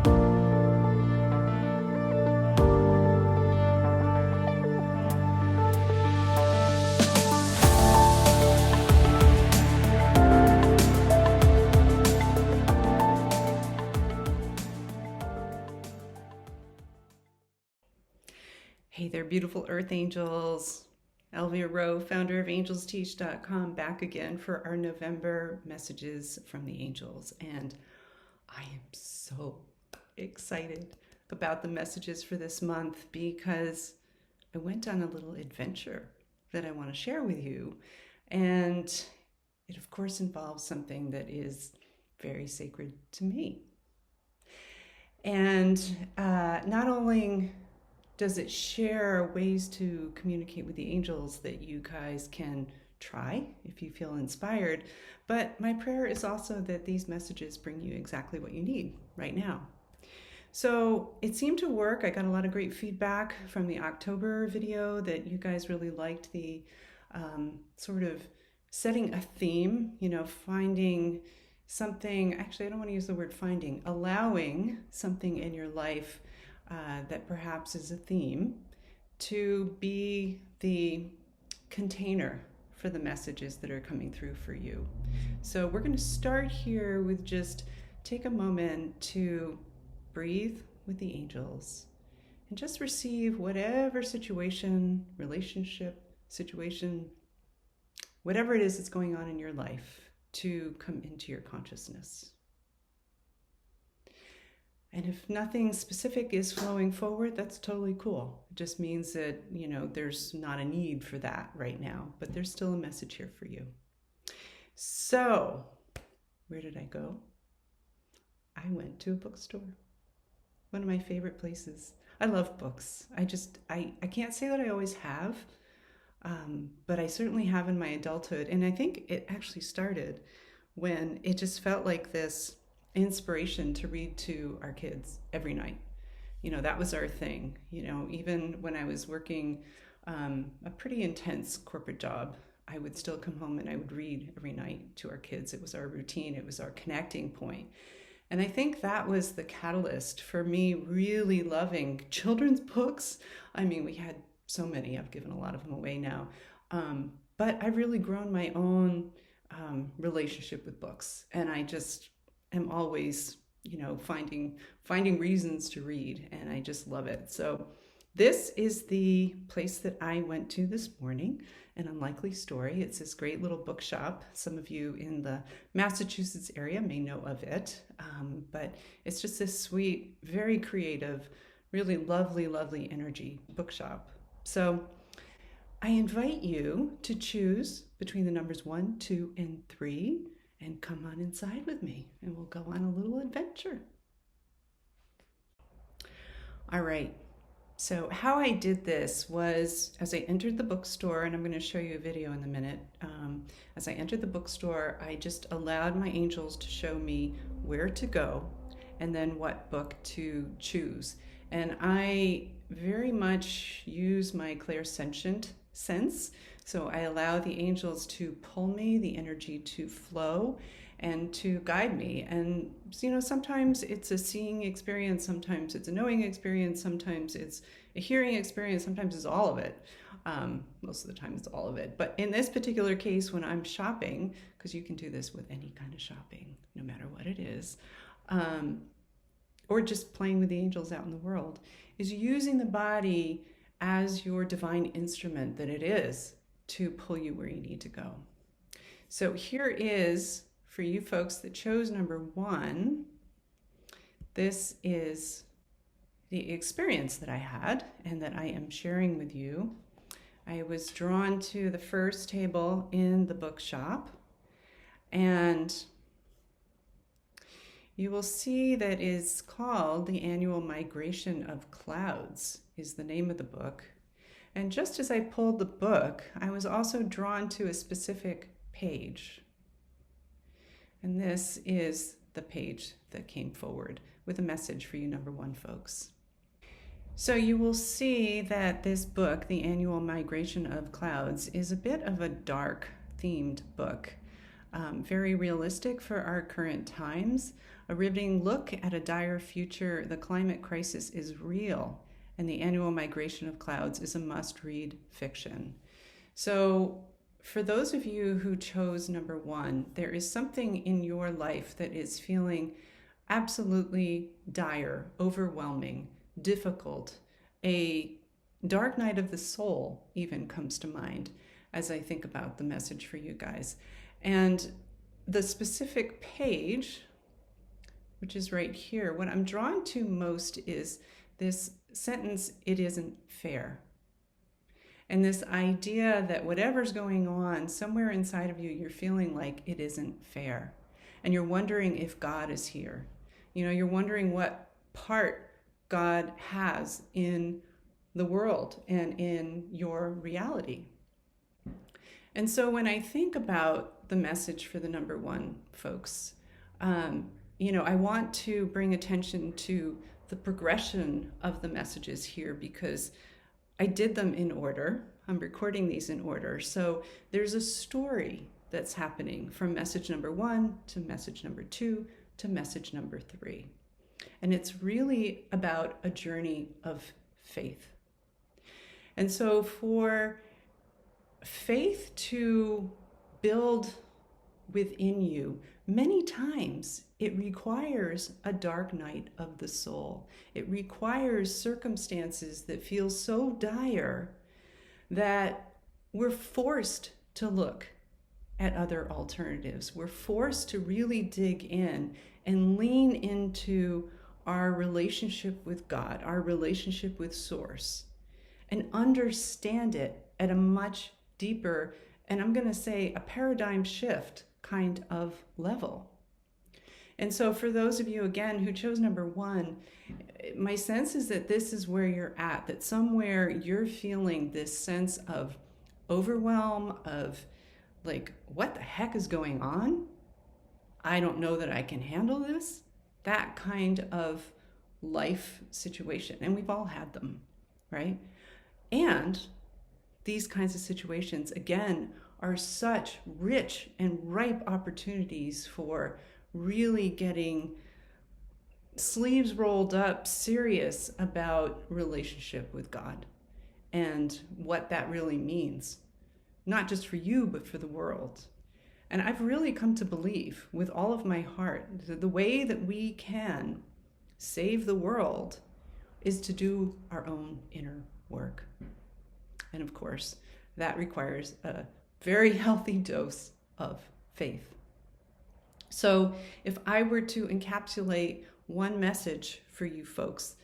Hey there, beautiful earth angels. Elvia Rowe, founder of angelsteach.com, back again for our November messages from the angels. And I am so excited about the messages for this month because I went on a little adventure that I want to share with you. And it, of course, involves something that is very sacred to me. And not only does it share ways to communicate with the angels that you guys can try if you feel inspired, but my prayer is also that these messages bring you exactly what you need right now. So it seemed to work. I got a lot of great feedback from the October video that you guys really liked the sort of setting a theme, finding something. Actually, I don't want to use the word finding, allowing something in your life that perhaps is a theme to be the container for the messages that are coming through for you. So we're going to start here with just take a moment to breathe with the angels and just receive whatever situation, relationship, situation, whatever it is that's going on in your life to come into your consciousness. And if nothing specific is flowing forward, that's totally cool. It just means that, there's not a need for that right now, but there's still a message here for you. So, where did I go? I went to a bookstore. One of my favorite places. I love books. I can't say that I always have, but I certainly have in my adulthood. And I think it actually started when it just felt like this inspiration to read to our kids every night. That was our thing. Even when I was working a pretty intense corporate job, I would still come home and I would read every night to our kids. It was our routine. It was our connecting point. And I think that was the catalyst for me really loving children's books. I mean, we had so many. I've given a lot of them away now. But I've really grown my own relationship with books. And I just am always, finding reasons to read, and I just love it. So this is the place that I went to this morning, An Unlikely Story. It's this great little bookshop. Some of you in the Massachusetts area may know of it, but it's just this sweet, very creative, really lovely, lovely energy bookshop. So I invite you to choose between the numbers 1, 2, and 3, and come on inside with me, and we'll go on a little adventure. All right, so how I did this was as I entered the bookstore, and I'm going to show you a video in a minute. As I entered the bookstore, I just allowed my angels to show me where to go and then what book to choose. And I very much use my clairsentient sense. So I allow the angels to pull me, the energy to flow and to guide me. And, sometimes it's a seeing experience, sometimes it's a knowing experience, sometimes it's a hearing experience, sometimes it's all of it. Most of the time it's all of it. But in this particular case, when I'm shopping, because you can do this with any kind of shopping, no matter what it is, or just playing with the angels out in the world, is using the body as your divine instrument that it is to pull you where you need to go. So here is, for you folks that chose number 1, this is the experience that I had and that I am sharing with you. I was drawn to the first table in the bookshop, and you will see that is called The Annual Migration of Clouds is the name of the book. And just as I pulled the book, I was also drawn to a specific page. And this is the page that came forward with a message for you, number 1, folks. So you will see that this book, The Annual Migration of Clouds, is a bit of a dark themed book. very realistic for our current times. A riveting look at a dire future. The climate crisis is real, and the annual migration of clouds is a must-read fiction. So for those of you who chose number one, there is something in your life that is feeling absolutely dire, overwhelming, difficult. A dark night of the soul even comes to mind as I think about the message for you guys. And the specific page, which is right here, what I'm drawn to most is this sentence, "It isn't fair." And this idea that whatever's going on, somewhere inside of you, you're feeling like it isn't fair. And you're wondering if God is here. You know, you're wondering what part God has in the world and in your reality. And so when I think about the message for the number one folks, I want to bring attention to the progression of the messages here because I did them in order. I'm recording these in order. So there's a story that's happening from message number one to message number two to message number three. And it's really about a journey of faith. And so for faith to build within you, many times it requires a dark night of the soul. It requires circumstances that feel so dire that we're forced to look at other alternatives. We're forced to really dig in and lean into our relationship with God, our relationship with Source, and understand it at a much deeper, and I'm going to say a paradigm shift kind of level. And so for those of you, again, who chose number one, my sense is that this is where you're at, that somewhere you're feeling this sense of overwhelm, of like, what the heck is going on? I don't know that I can handle this. That kind of life situation. And we've all had them, right? And these kinds of situations, again, are such rich and ripe opportunities for really getting sleeves rolled up, serious about relationship with God and what that really means, not just for you, but for the world. And I've really come to believe with all of my heart that the way that we can save the world is to do our own inner work. And of course, that requires a very healthy dose of faith. So if I were to encapsulate one message for you folks,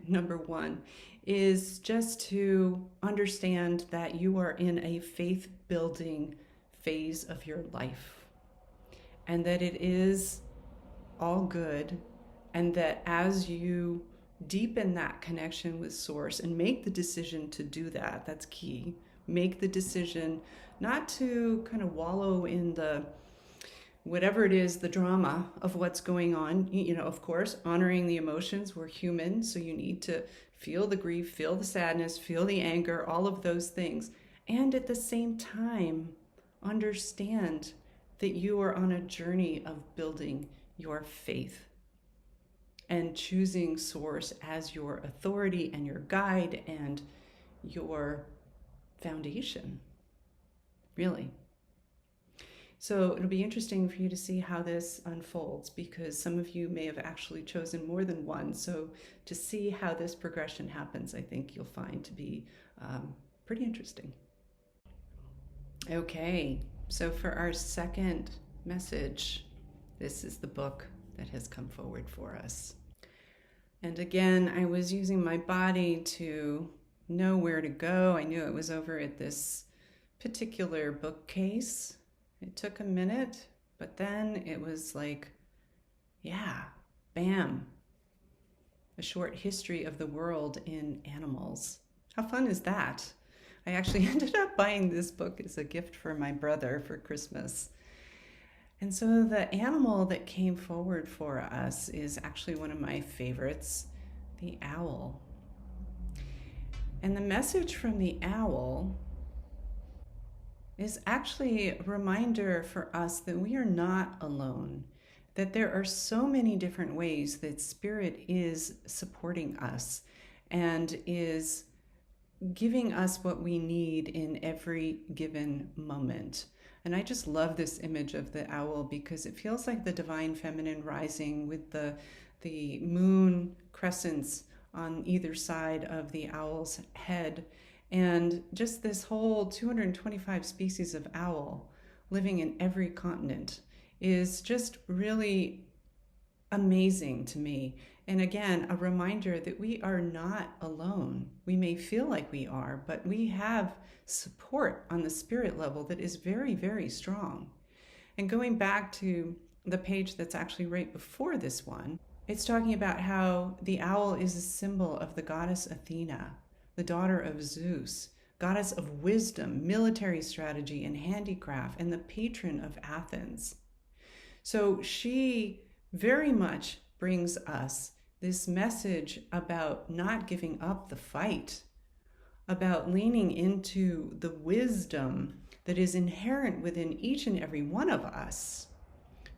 number one is just to understand that you are in a faith-building phase of your life and that it is all good, and that as you deepen that connection with Source and make the decision to do that, that's key. Make the decision not to kind of wallow in the whatever it is, the drama of what's going on. Of course, honoring the emotions. We're human, so you need to feel the grief, feel the sadness, feel the anger, all of those things. And at the same time, understand that you are on a journey of building your faith and choosing Source as your authority and your guide and your foundation, really. So it'll be interesting for you to see how this unfolds, because some of you may have actually chosen more than one. So to see how this progression happens, I think you'll find to be pretty interesting. Okay, so for our second message, this is the book that has come forward for us. And again, I was using my body to know where to go. I knew it was over at this particular bookcase. It took a minute, but then it was like, yeah, bam. A short history of the world in animals. How fun is that? I actually ended up buying this book as a gift for my brother for Christmas. And so the animal that came forward for us is actually one of my favorites, the owl. And the message from the owl is actually a reminder for us that we are not alone, that there are so many different ways that Spirit is supporting us and is giving us what we need in every given moment. And I just love this image of the owl because it feels like the divine feminine rising with the moon crescents on either side of the owl's head, and just this whole 225 species of owl living in every continent is just really amazing to me. And again, a reminder that we are not alone. We may feel like we are, but we have support on the spirit level that is very, very strong. And going back to the page that's actually right before this one, it's talking about how the owl is a symbol of the goddess Athena, the daughter of Zeus, goddess of wisdom, military strategy, and handicraft, and the patron of Athens. So she very much brings us this message about not giving up the fight, about leaning into the wisdom that is inherent within each and every one of us.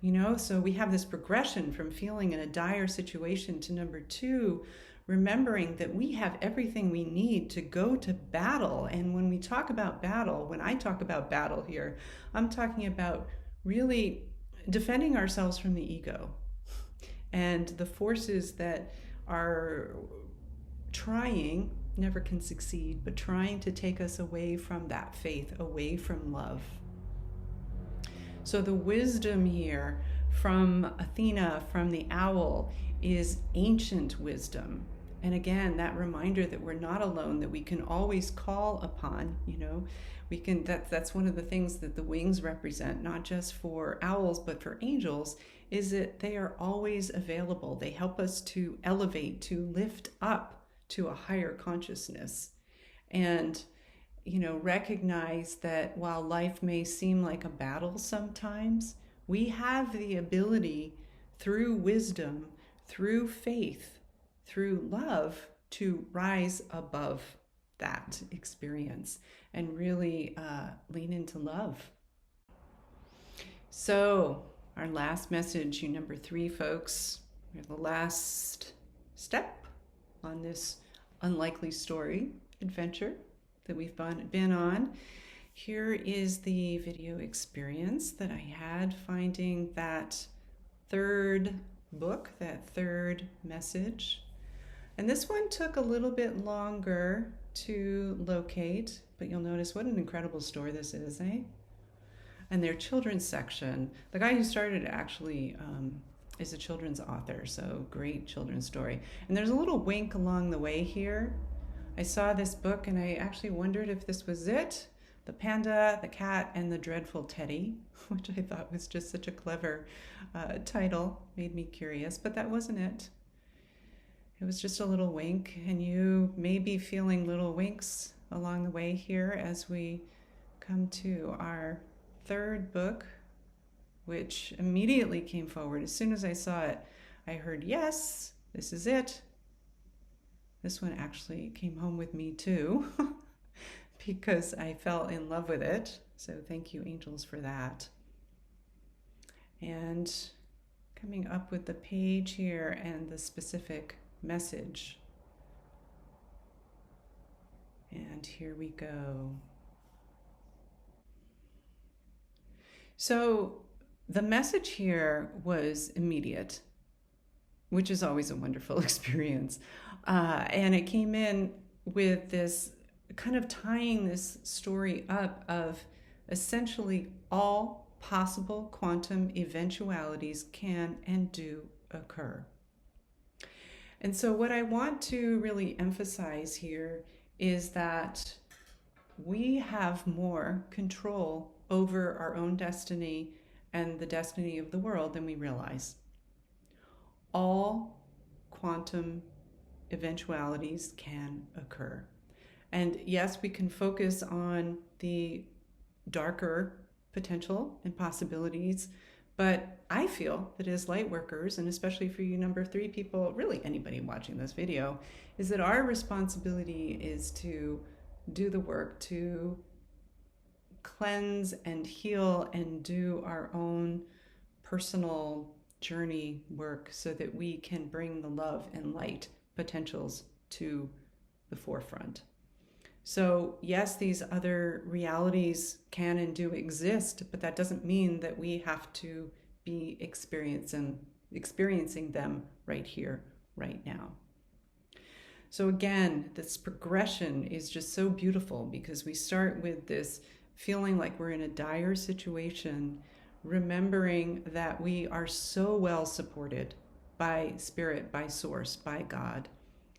You know, so we have this progression from feeling in a dire situation to number 2, remembering that we have everything we need to go to battle. And when we talk about battle, when I talk about battle here, I'm talking about really defending ourselves from the ego and the forces that are trying, never can succeed, but trying to take us away from that faith, away from love. So the wisdom here from Athena, from the owl, is ancient wisdom. And again, that reminder that we're not alone, that we can always call upon, you know, we can, that's one of the things that the wings represent, not just for owls, but for angels, is that they are always available. They help us to elevate, to lift up to a higher consciousness. And you know, recognize that while life may seem like a battle sometimes, we have the ability through wisdom, through faith, through love to rise above that experience and really lean into love. So our last message, you number 3 folks, we're the last step on this unlikely story adventure that we've been on. Here is the video experience that I had finding that third book, that third message. And this one took a little bit longer to locate, but you'll notice what an incredible story this is, eh? And their children's section, the guy who started it actually is a children's author, so great children's story. And there's a little wink along the way here. I saw this book and I actually wondered if this was it. The Panda, the Cat, and the Dreadful Teddy, which I thought was just such a clever title, made me curious, but that wasn't it. It was just a little wink, and you may be feeling little winks along the way here as we come to our third book, which immediately came forward. As soon as I saw it, I heard, yes, this is it. This one actually came home with me too because I fell in love with it. So thank you, angels, for that. And coming up with the page here and the specific message. And here we go. So the message here was immediate, which is always a wonderful experience. And it came in with this kind of tying this story up of essentially all possible quantum eventualities can and do occur. And so what I want to really emphasize here is that we have more control over our own destiny and the destiny of the world than we realize. All quantum eventualities can occur. And yes, we can focus on the darker potential and possibilities, but I feel that as light workers, and especially for you number 3 people, really anybody watching this video, is that our responsibility is to do the work, to cleanse and heal and do our own personal journey work so that we can bring the love and light potentials to the forefront. So, yes, these other realities can and do exist, but that doesn't mean that we have to be experiencing them right here, right now. So again, this progression is just so beautiful because we start with this feeling like we're in a dire situation, remembering that we are so well supported by Spirit, by Source, by God,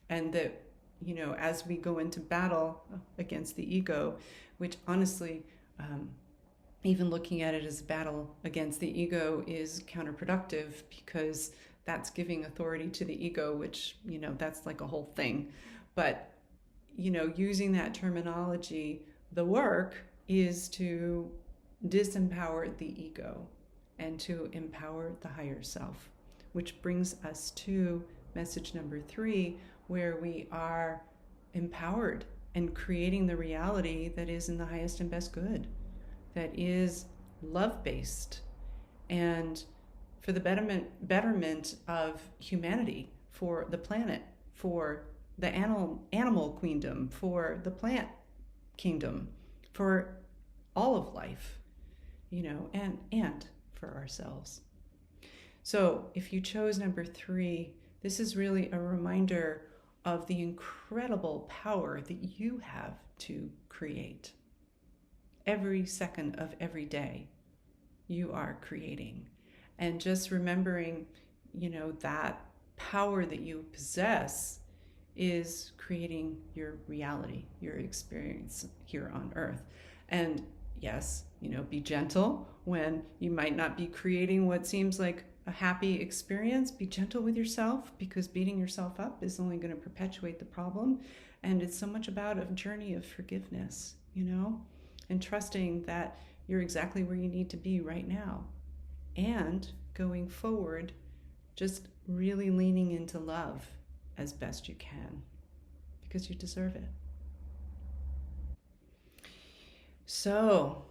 and that, as we go into battle against the ego, which honestly, even looking at it as a battle against the ego is counterproductive because that's giving authority to the ego, which, that's like a whole thing. But, using that terminology, the work is to disempower the ego and to empower the higher self, which brings us to message number 3, where we are empowered and creating the reality that is in the highest and best good, that is love-based and for the betterment of humanity, for the planet, for the animal queendom, for the plant kingdom, for all of life, and for ourselves. So if you chose number 3, this is really a reminder of the incredible power that you have to create. Every second of every day, you are creating. And just remembering, that power that you possess is creating your reality, your experience here on earth. And yes, be gentle when you might not be creating what seems like a happy experience. Be gentle with yourself, because beating yourself up is only going to perpetuate the problem. And it's so much about a journey of forgiveness, and trusting that you're exactly where you need to be right now. And going forward, just really leaning into love as best you can, because you deserve it. So,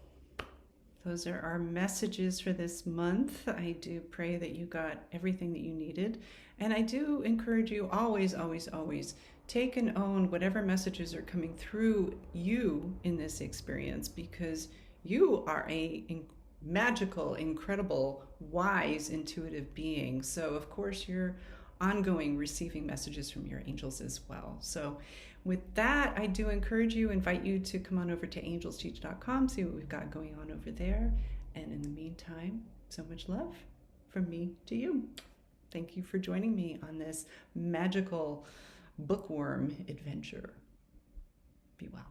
those are our messages for this month. I do pray that you got everything that you needed. And I do encourage you always, always, always take and own whatever messages are coming through you in this experience, because you are a magical, incredible, wise, intuitive being. So of course you're ongoing receiving messages from your angels as well. So with that, I do invite you to come on over to angelsteach.com, see what we've got going on over there. And in the meantime, so much love from me to you. Thank you for joining me on this magical bookworm adventure. Be well.